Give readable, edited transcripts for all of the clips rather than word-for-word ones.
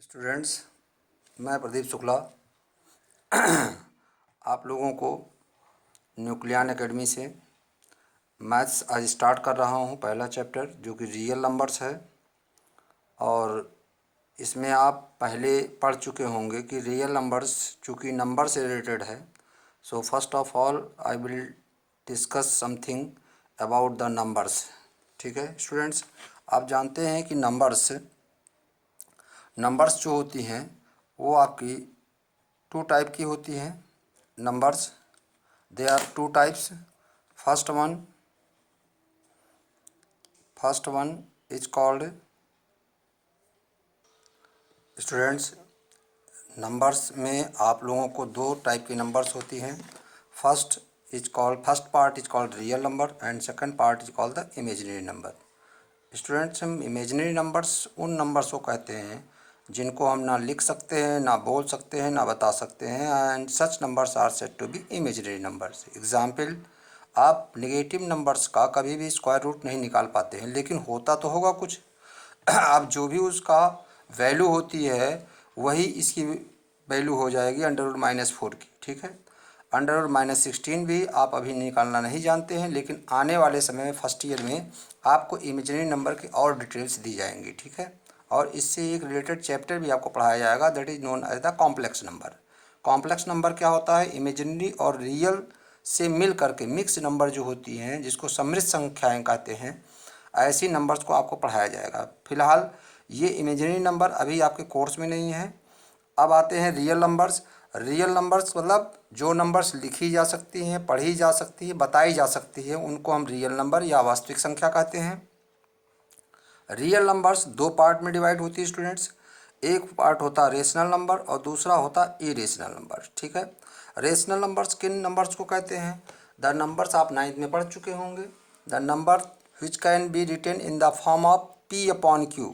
Students, मैं प्रदीप शुक्ला आप लोगों को न्यूक्लियन एकेडमी से मैथ्स आज स्टार्ट कर रहा हूं। पहला चैप्टर जो कि रियल नंबर्स है, और इसमें आप पहले पढ़ चुके होंगे कि रियल नंबर्स चूँकि नंबर से रिलेटेड है। So first of all I will discuss something about the numbers. ठीक है स्टूडेंट्स, आप जानते हैं कि नंबर्स जो होती हैं वो आपकी टू टाइप की होती हैं। Numbers they are two types. First one is called students, numbers में आप लोगों को दो टाइप की नंबर्स होती हैं। First part is called real number and second part is called the imaginary number. Students, हम इमेजिनरी नंबर्स उन नंबर्स को कहते हैं जिनको हम ना लिख सकते हैं, ना बोल सकते हैं, ना बता सकते हैं, and such numbers are said to be imaginary numbers. Example, आप नेगेटिव नंबर्स का कभी भी स्क्वायर रूट नहीं निकाल पाते हैं, लेकिन होता तो होगा कुछ। अब जो भी उसका वैल्यू होती है वही इसकी वैल्यू हो जाएगी √-4 की। ठीक है, √-16 भी आप अभी निकालना नहीं जानते हैं, लेकिन आने वाले समय में फर्स्ट ईयर में आपको इमेजिनरी नंबर की और डिटेल्स दी जाएंगी। ठीक है, और इससे एक रिलेटेड चैप्टर भी आपको पढ़ाया जाएगा, that is known as the complex number. Complex number क्या होता है? इमेजिनरी और रियल से मिल करके मिक्स नंबर जो होती हैं, जिसको सम्मिश्र संख्याएँ कहते हैं, ऐसी नंबर्स को आपको पढ़ाया जाएगा। फिलहाल ये इमेजिनरी नंबर अभी आपके कोर्स में नहीं है। अब आते हैं रियल नंबर्स। रियल नंबर्स मतलब जो नंबर्स लिखी जा सकती हैं, पढ़ी जा सकती है, बताई जा सकती है, उनको हम रियल नंबर या वास्तविक संख्या कहते हैं। रियल नंबर्स दो पार्ट में डिवाइड होती है स्टूडेंट्स। एक पार्ट होता है रेशनल नंबर और दूसरा होता है इरेशनल नंबर। ठीक है, रेशनल नंबर्स किन नंबर्स को कहते हैं? द नंबर्स आप 9th में पढ़ चुके होंगे। The number which can be written in the form of P/Q।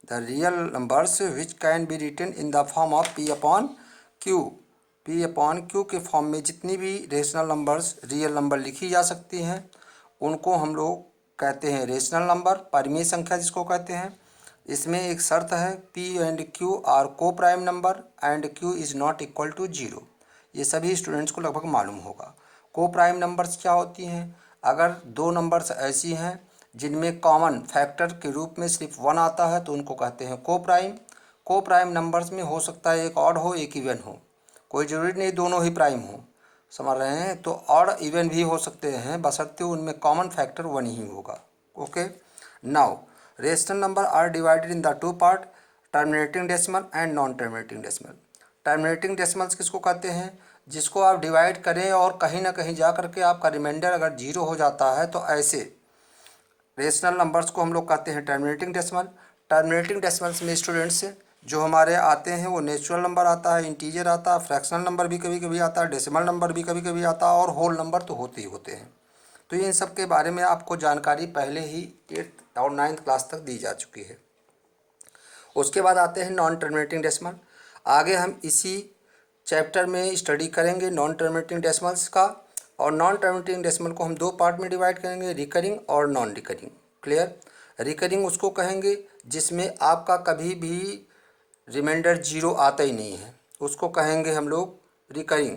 The real numbers which can be written in the form of P/Q। P/Q के फॉर्म में जितनी भी रेशनल नंबर्स रियल नंबर लिखी जा सकती हैं उनको हम लोग कहते हैं रेशनल नंबर, परिमेय संख्या जिसको कहते हैं। इसमें एक शर्त है, P and Q are coprime number and Q is not equal to 0। ये सभी स्टूडेंट्स को लगभग मालूम होगा। को प्राइम नंबर्स क्या होती हैं? अगर दो नंबर्स ऐसी हैं जिनमें कॉमन फैक्टर के रूप में सिर्फ 1 आता है तो उनको कहते हैं को प्राइम। को प्राइम नंबर्स में हो सकता है एक ऑड हो एक इवन हो, कोई ज़रूरी नहीं दोनों ही प्राइम हो, समझ रहे हैं? तो ऑड इवन भी हो सकते हैं, बशर्ते उनमें कॉमन फैक्टर 1 ही होगा। Okay, now rational number are divided in the two part, terminating decimal and non terminating decimal. Terminating decimals किसको कहते हैं? जिसको आप डिवाइड करें और कहीं ना कहीं जा करके आपका रिमाइंडर अगर 0 हो जाता है तो ऐसे रेशनल नंबर्स को हम लोग कहते हैं टर्मिनेटिंग डेसिमल। टर्मिनेटिंग डेसिमल्स में स्टूडेंट्स जो हमारे आते हैं वो नेचुरल नंबर आता है, इंटीजर आता है, फ्रैक्शनल नंबर भी कभी कभी आता है, डेसिमल नंबर भी कभी कभी आता है, और होल नंबर तो होते ही होते हैं। तो इन सब के बारे में आपको जानकारी पहले ही 8th और 9th क्लास तक दी जा चुकी है। उसके बाद आते हैं नॉन टर्मिनेटिंग डेसिमल। आगे हम इसी चैप्टर में स्टडी करेंगे नॉन टर्मिनेटिंग डेसिमल्स का, और नॉन टर्मिनेटिंग डेसिमल को हम दो पार्ट में डिवाइड करेंगे, रिकरिंग और नॉन रिकरिंग। क्लियर? रिकरिंग उसको कहेंगे जिसमें आपका कभी भी रिमाइंडर 0 आता ही नहीं है, उसको कहेंगे हम लोग रिकरिंग।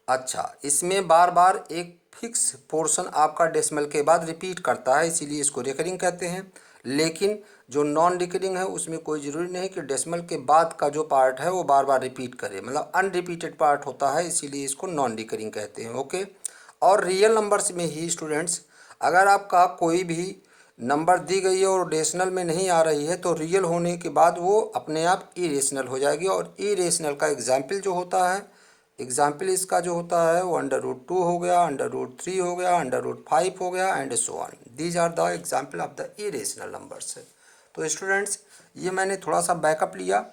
अच्छा, इसमें बार बार एक फिक्स पोर्शन आपका डेसिमल के बाद रिपीट करता है, इसीलिए इसको रिकरिंग कहते हैं। लेकिन जो नॉन रिकरिंग है उसमें कोई ज़रूरी नहीं कि डेसिमल के बाद का जो पार्ट है वो बार बार रिपीट करे, मतलब अनरिपीटेड पार्ट होता है, इसीलिए इसको नॉन रिकरिंग कहते हैं। ओके, और रियल नंबर्स में ही स्टूडेंट्स अगर आपका कोई भी नंबर दी गई है और डेसिमल में नहीं आ रही है तो रियल होने के बाद वो अपने आप इरेशनल हो जाएगी, और इरेशनल का एग्जाम्पल जो होता है, एग्जाम्पल इसका जो होता है वो √2 हो गया, √3 हो गया, √5 हो गया, and so on. These are the example of the irrational numbers. तो स्टूडेंट्स, ये मैंने थोड़ा सा बैकअप लिया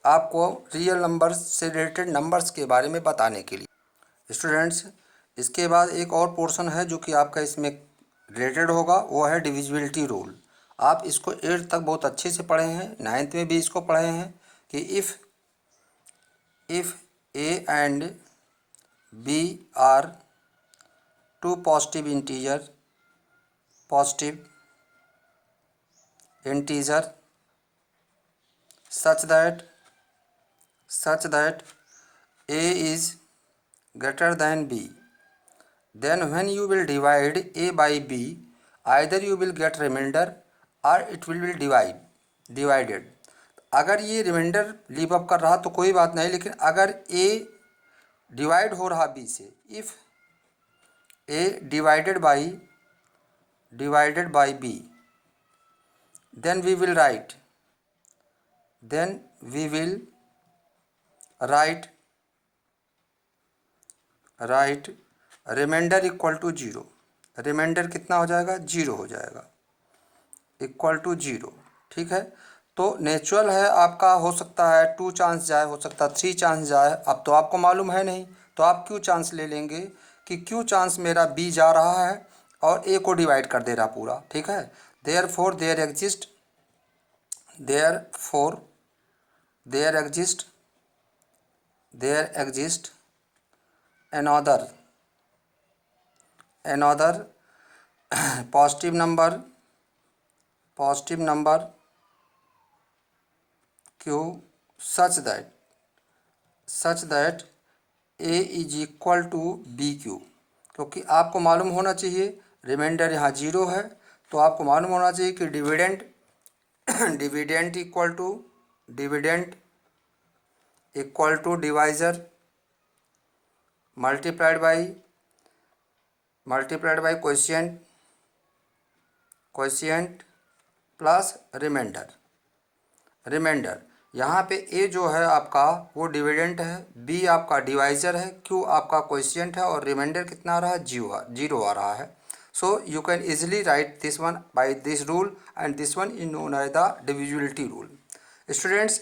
आपको रियल नंबर्स से रिलेटेड नंबर्स के बारे में बताने के लिए। स्टूडेंट्स, इसके बाद एक और पोर्शन है जो कि आपका इसमें रिलेटेड होगा, वो है डिविजिबिलिटी रूल। आप इसको 8th तक बहुत अच्छे से पढ़े हैं, 9th में भी इसको पढ़े हैं कि if A and B are two positive integer such that such that a is greater than b, then when you will divide a by b, either you will get remainder or it will be divided. अगर ये reminder leave up कर रहा तो कोई बात नहीं, लेकिन अगर a डिवाइड हो रहा b से, if a divided by b, then we will write remainder equal to zero. Remainder कितना हो जाएगा? जीरो हो जाएगा, इक्वल टू जीरो. ठीक है, तो नेचुरल है आपका, हो सकता है 2 चांस जाए, हो सकता है 3 चांस जाए. अब तो आपको मालूम है नहीं, तो आप क्यों चांस ले लेंगे कि क्यों चांस मेरा बी जा रहा है और ए को डिवाइड कर दे रहा पूरा. ठीक है, therefore there exist another positive number q such that a is equal to bq. क्योंकि आपको मालूम होना चाहिए रिमाइंडर यहाँ जीरो है, तो आपको मालूम होना चाहिए कि dividend equal to divisor multiplied by quotient plus remainder. यहाँ पे ए जो है आपका वो डिविडेंड है, बी आपका डिवाइज़र है, क्यू आपका क्वोशिएंट है और रिमाइंडर कितना आ रहा है? जीरो आ रहा है. So you can easily write this one by this rule, and this one is known as the divisibility rule. Students,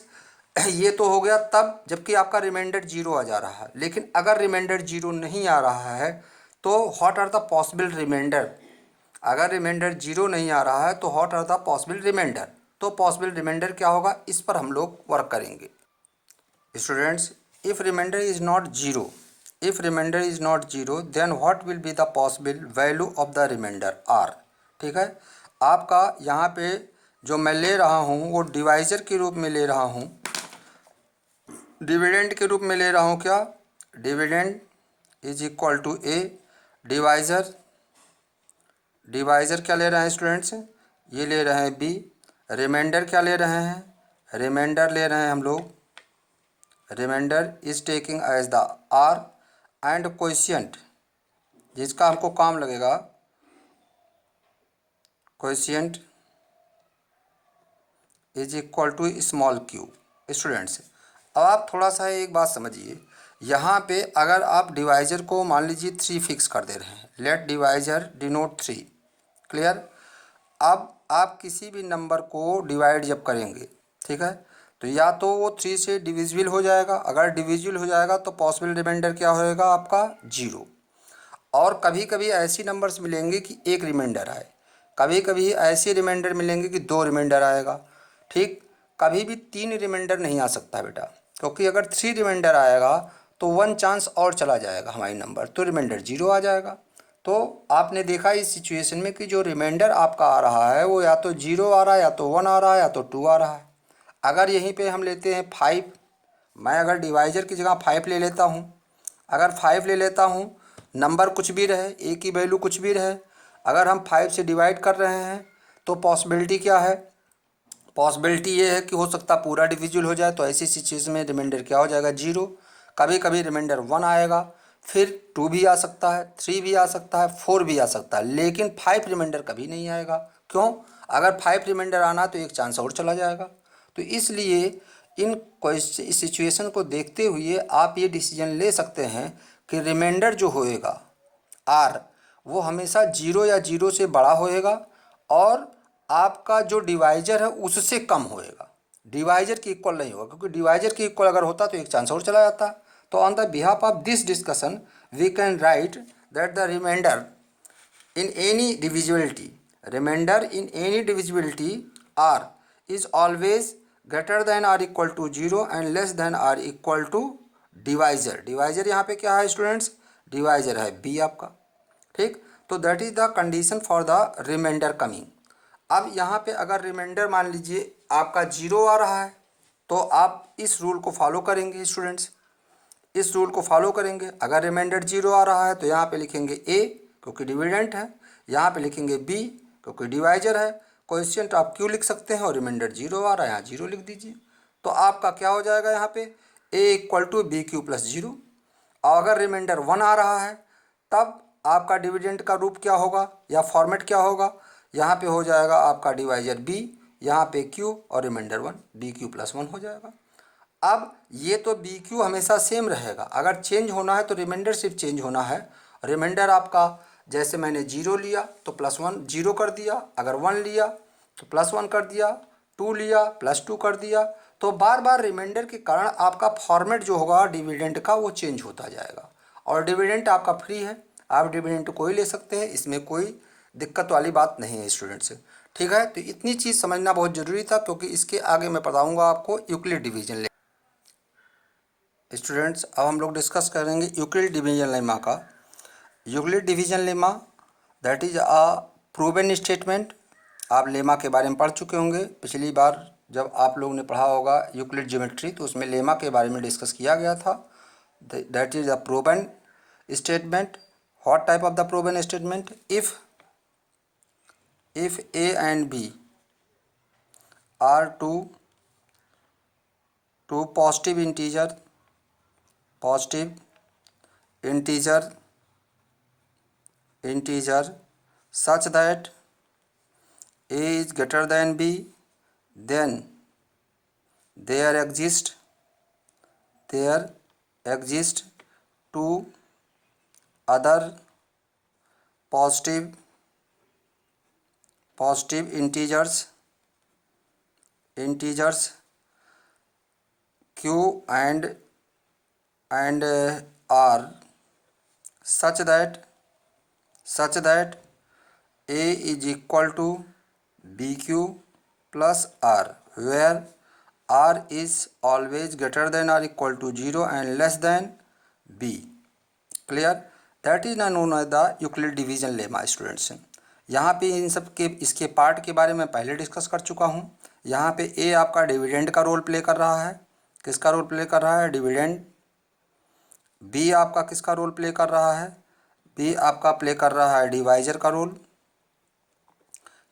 ये तो हो गया तब जबकि आपका रिमाइंडर जीरो आ जा रहा है. लेकिन अगर रिमाइंडर जीरो नहीं आ रहा है तो what are the possible remainder. अगर रिमाइंडर जीरो नहीं आ रहा है तो what are the possible remainder. तो पॉसिबल रिमाइंडर क्या होगा, इस पर हम लोग वर्क करेंगे. Students, if remainder is not zero, then what will be the possible value of the remainder r. ठीक है, आपका यहाँ पे जो मैं ले रहा हूँ वो डिवाइज़र के रूप में ले रहा हूँ, डिविडेंड के रूप में ले रहा हूँ. क्या? Dividend is equal to a. Divisor क्या ले रहे हैं स्टूडेंट्स? ये ले रहे हैं बी. रिमाइंडर क्या ले रहे हैं? रिमाइंडर ले रहे हैं हम लोग, remainder is taking as the r. And quotient जिसका हमको काम लगेगा, quotient is equal to small q. Students, अब आप थोड़ा सा एक बात समझिए, यहाँ पे अगर आप डिवाइज़र को मान लीजिए 3 फिक्स कर दे रहे हैं, लेट डिवाइज़र डिनोट 3. क्लियर? अब आप किसी भी नंबर को डिवाइड जब करेंगे, ठीक है, तो या तो वो 3 से डिविजिबल हो जाएगा. अगर डिविजिबल हो जाएगा तो पॉसिबल रिमाइंडर क्या होएगा आपका? जीरो. और कभी कभी ऐसी नंबर्स मिलेंगे कि एक रिमाइंडर आए, कभी कभी ऐसे रिमाइंडर मिलेंगे कि 2 रिमाइंडर आएगा. ठीक, कभी भी 3 रिमाइंडर नहीं आ सकता बेटा, क्योंकि अगर 3 रिमाइंडर आएगा तो 1 चांस और चला जाएगा हमारी नंबर, तो रिमाइंडर जीरो आ जाएगा. तो आपने देखा इस सिचुएशन में कि जो रिमाइंडर आपका आ रहा है वो या तो जीरो आ रहा है, या तो 1 आ रहा है, या तो 2 आ रहा है. अगर यहीं पे हम लेते हैं 5, मैं अगर डिवाइज़र की जगह 5 ले लेता हूँ, अगर 5 ले लेता हूँ, नंबर कुछ भी रहे, ए की वैल्यू कुछ भी रहे, अगर हम 5 से डिवाइड कर रहे हैं तो पॉसिबिलिटी क्या है? पॉसिबिलिटी ये है कि हो सकता पूरा डिविजिबल हो जाए, तो ऐसी सिचुएशन में रिमाइंडर क्या हो जाएगा? जीरो. कभी कभी रिमाइंडर 1 आएगा, फिर 2 भी आ सकता है, 3 भी आ सकता है, 4 भी आ सकता है, लेकिन 5 रिमाइंडर कभी नहीं आएगा. क्यों? अगर 5 रिमाइंडर आना तो एक चांस और चला जाएगा. तो इसलिए इन सिचुएशन को देखते हुए आप ये डिसीजन ले सकते हैं कि रिमाइंडर जो होएगा आर, वो हमेशा जीरो या जीरो से बड़ा होएगा और आपका जो डिवाइज़र है उससे कम होएगा, डिवाइज़र की इक्वल नहीं होगा. क्योंकि डिवाइज़र की इक्वल अगर होता तो एक चांस और चला जाता. तो on the behalf of this discussion we can write that the remainder in any divisibility r is always greater than or equal to 0 and less than or equal to divisor यहाँ पे क्या है students? Divisor है B आपका. ठीक, तो that is the condition for the remainder coming. अब यहाँ पे अगर रिमाइंडर मान लीजिए आपका जीरो आ रहा है तो आप इस रूल को फॉलो करेंगे स्टूडेंट्स, इस रूल को फॉलो करेंगे। अगर रिमाइंडर 0 आ रहा है तो यहाँ पे लिखेंगे ए क्योंकि डिविडेंट है, यहाँ पे लिखेंगे बी क्योंकि डिवाइजर है। कोएफिशिएंट आप क्यू लिख सकते हैं और रिमाइंडर 0 आ रहा है, यहाँ 0 लिख दीजिए। तो आपका क्या हो जाएगा यहाँ पे a equal to b q plus 0। और अगर रिमाइंडर 1 आ रहा है तब आपका डिविडेंट का रूप क्या होगा या फॉर्मेट क्या होगा, यहाँ पे हो जाएगा आपका डिवाइजर बी, यहाँ पे क्यू और रिमाइंडर 1 बी क्यू प्लस 1 हो जाएगा। अब ये तो बी क्यू हमेशा सेम रहेगा, अगर चेंज होना है तो रिमाइंडर सिर्फ चेंज होना है। रिमाइंडर आपका जैसे मैंने 0 लिया तो +1 0 कर दिया, अगर 1 लिया तो +1 कर दिया, 2 लिया +2 कर दिया। तो बार बार रिमाइंडर के कारण आपका फॉर्मेट जो होगा डिविडेंड का वो चेंज होता जाएगा। और डिविडेंड आपका फ्री है, आप डिविडेंड कोई ले सकते हैं, इसमें कोई दिक्कत वाली बात नहीं है स्टूडेंट्स। ठीक है, तो इतनी चीज़ समझना बहुत ज़रूरी था क्योंकि इसके आगे मैं बताऊँगा आपको यूक्लिड डिवीजन। स्टूडेंट्स अब हम लोग डिस्कस करेंगे यूक्लिड डिवीजन लेमा का। Euclid division lemma that is a proven statement. आप लेमा के बारे में पढ़ चुके होंगे, पिछली बार जब आप लोगों ने पढ़ा होगा यूक्लिड ज्योमेट्री तो उसमें लेमा के बारे में डिस्कस किया गया था। That is a proven statement. What type of the proven statement? if a and b are two positive integer such that a is greater than b, then there exist two other positive integers q and r such that a is equal to bq plus r, where r is always greater than or equal to 0 and less than b. Clear? That is known as the Euclid division lemma students। यहाँ पे इन सब के इसके part के बारे में पहले discuss कर चुका हूँ। यहाँ पे ए आपका डिविडेंड का रोल प्ले कर रहा है। किसका रोल प्ले कर रहा है? डिविडेंड। बी आपका किसका रोल प्ले कर रहा है? बी आपका प्ले कर रहा है डिवाइजर का रोल।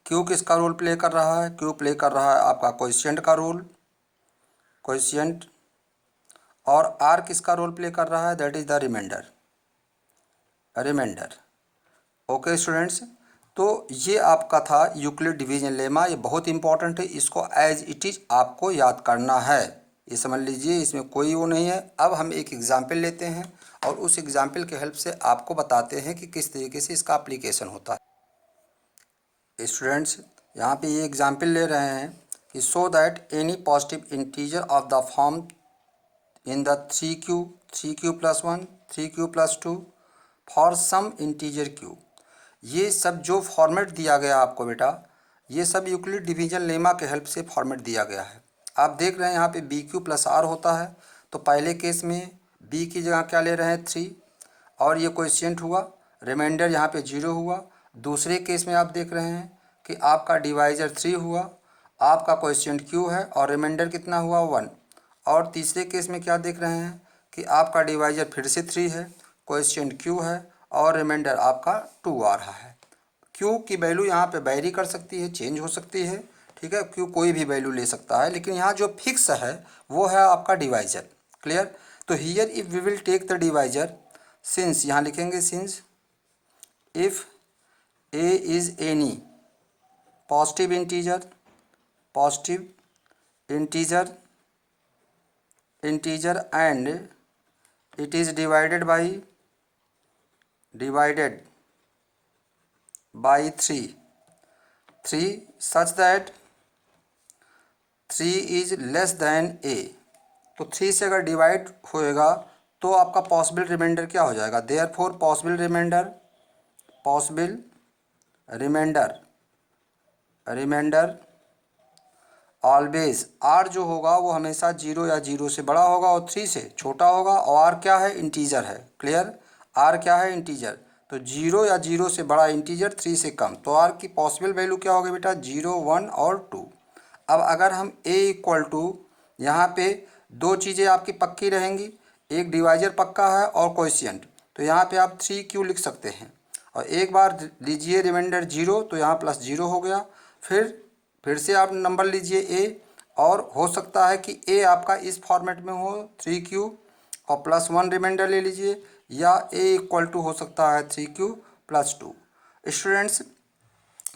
क्यू किसका रोल प्ले कर रहा है? क्यू प्ले कर रहा है आपका कोएफिशिएंट का रोल, कोएफिशिएंट। और आर किसका रोल प्ले कर रहा है? That is the remainder. Okay students, तो ये आपका था यूक्लिड डिवीजन लेमा। ये बहुत इंपॉर्टेंट है, इसको एज इट इज़ आपको याद करना है, ये समझ लीजिए, इसमें कोई वो नहीं है। अब हम एक एग्जाम्पल लेते हैं और उस एग्जाम्पल के हेल्प से आपको बताते हैं कि किस तरीके से इसका एप्लीकेशन होता है। स्टूडेंट्स यहाँ पे ये एग्जाम्पल ले रहे हैं कि so that any positive integer of the form in the 3q plus 1 3q plus 2 for some integer q। ये सब जो फॉर्मेट दिया गया आपको बेटा, ये सब यूक्लिड डिवीजन लेमा के हेल्प से फॉर्मेट दिया गया है। आप देख रहे हैं यहाँ पे बी क्यू प्लस आर होता है, तो पहले केस में बी की जगह क्या ले रहे हैं 3 और ये कोएफिशिएंट हुआ, रिमाइंडर यहाँ पे 0 हुआ। दूसरे केस में आप देख रहे हैं कि आपका डिवाइजर 3 हुआ, आपका कोएफिशिएंट क्यू है और रिमाइंडर कितना हुआ 1। और तीसरे केस में क्या देख रहे हैं कि आपका डिवाइजर फिर से 3 है, कोएफिशिएंट क्यू है और रिमाइंडर आपका 2 आ रहा है। क्यू की वैल्यू यहाँ पे वेरी कर सकती है, चेंज हो सकती है, ठीक है, क्यू कोई भी वैल्यू ले सकता है, लेकिन यहाँ जो फिक्स है वो है आपका डिवाइजर। क्लियर? तो here if we will take the divisor, since यहाँ लिखेंगे since if a is any positive integer and it is divided by 3 such that 3 is less than a। तो 3 से अगर डिवाइड होएगा तो आपका पॉसिबल रिमाइंडर क्या हो जाएगा? Therefore possible remainder always, are जो होगा वो हमेशा 0 या 0 से बड़ा होगा और 3 से छोटा होगा। और आर क्या है? इंटीजर है। क्लियर? आर क्या है? इंटीजर। तो 0 या 0 से बड़ा इंटीजर 3 से कम, तो आर की पॉसिबल वैल्यू क्या होगी बेटा? 0 1 और 2। अब अगर हम a इक्वल टू यहाँ पे दो चीज़ें आपकी पक्की रहेंगी, एक डिवाइजर पक्का है और कोएफिशिएंट, तो यहाँ पे आप 3q लिख सकते हैं। और एक बार लीजिए रिमाइंडर 0, तो यहाँ +0 हो गया। फिर से आप नंबर लीजिए a, और हो सकता है कि a आपका इस फॉर्मेट में हो 3q और +1 रिमाइंडर ले लीजिए, या a = हो सकता है 3q + 2। स्टूडेंट्स,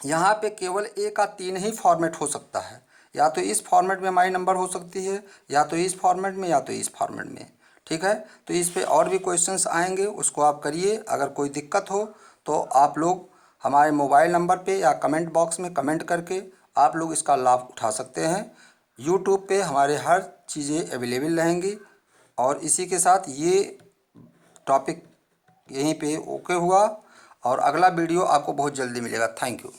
यहाँ पे केवल a का 3 ही फॉर्मेट हो सकता है, या तो इस फॉर्मेट में हमारी नंबर हो सकती है, या तो इस फॉर्मेट में, या तो इस फॉर्मेट में। ठीक है, तो इस पे और भी क्वेश्चंस आएंगे, उसको आप करिए। अगर कोई दिक्कत हो तो आप लोग हमारे मोबाइल नंबर पे या कमेंट बॉक्स में कमेंट करके आप लोग इसका लाभ उठा सकते हैं। यूट्यूब पे हमारे हर चीज़ें अवेलेबल रहेंगी। और इसी के साथ ये टॉपिक यहीं पे ओके हुआ, और अगला वीडियो आपको बहुत जल्दी मिलेगा। Thank you.